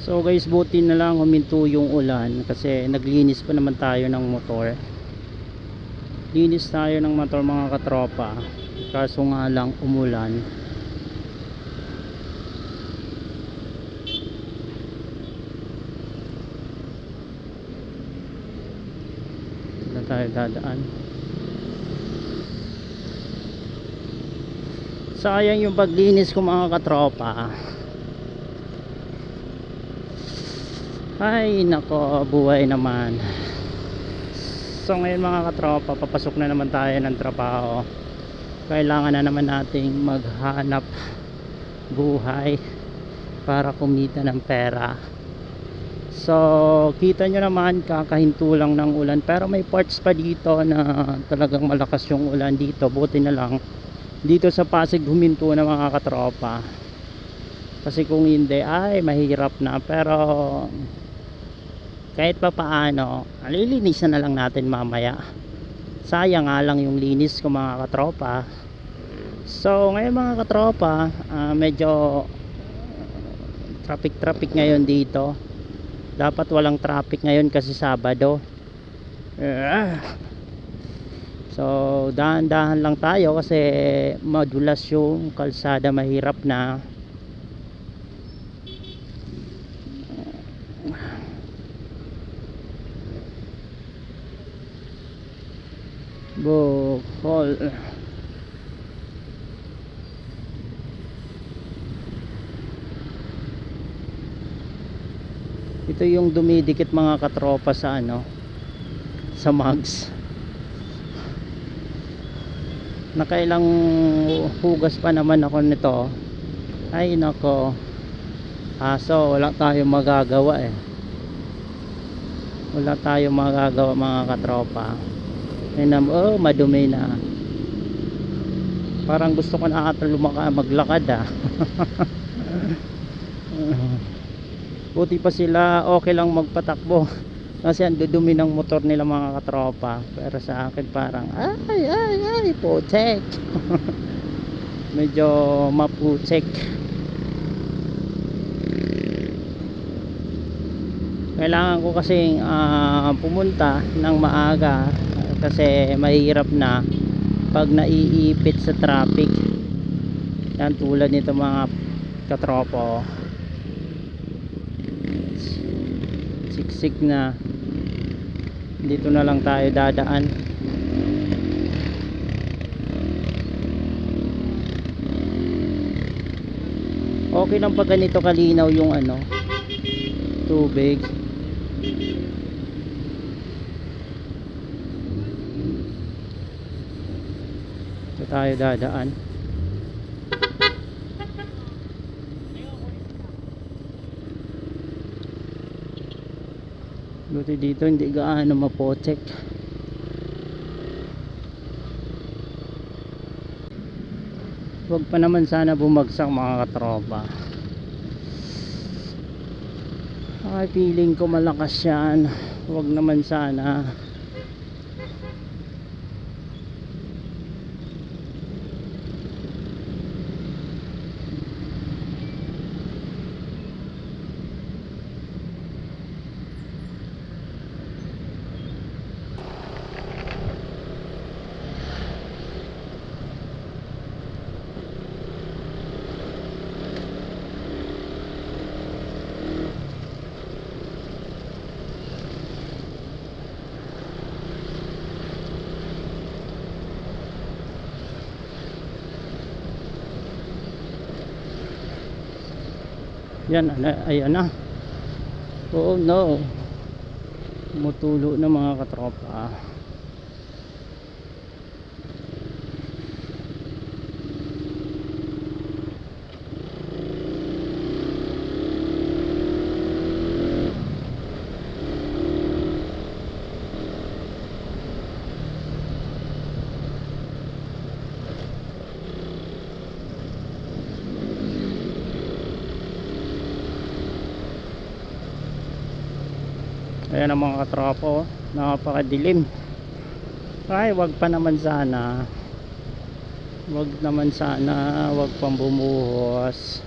So guys, buti na lang huminto yung ulan kasi naglinis pa naman tayo ng motor. Linis tayo ng motor mga katropa, kaso nga lang umulan. Dito tayo dadaan. Sayang yung paglinis ko mga katropa. Ay nako, buhay naman. So ngayon mga katropa, papasok na naman tayo ng trabaho. Kailangan na naman nating maghanap buhay para kumita ng pera. So kita nyo naman, kakahinto lang ng ulan, pero may parts pa dito na talagang malakas yung ulan dito. Buti na lang dito sa Pasig huminto na mga katropa, kasi kung hindi ay mahirap na. Pero kahit pa paano, lilinisan na lang natin mamaya. Sayang nga lang yung linis ko mga katropa. So ngayon mga katropa, medyo traffic ngayon dito. Dapat walang traffic ngayon kasi Sabado. So dahan-dahan lang tayo kasi madulas yung kalsada, mahirap na. Bohol. Ito yung dumidikit mga katropa sa sa mugs. Nakailang hugas pa naman ako nito. Ay nako, so wala tayong magagawa wala tayong magagawa mga katropa. Oh, madumi na. Parang gusto ko na ata maglakad Buti pa sila okay lang magpatakbo kasi ang dudumi ng motor nila mga katropa. Pero sa akin parang ay putek. Medyo maputek. Kailangan ko kasing pumunta ng maaga kasi mahirap na pag naiipit sa traffic. Yan, tulad nito mga katropa, siksik na. Dito na lang tayo dadaan. Okay lang pag ganito kalinaw yung tubig. Dito tayo dadaan. Buti dito hindi gaano mapotek. Huwag pa naman sana bumagsak mga katropa. Ay, feeling ko malakas yan. Huwag naman sana. Yan, ayan na. Oh no, mutulo na mga katropa. Ayan ang mga katropa, napakadilim. Ay, wag pa naman sana. Wag naman sana, wag pang bumuhos.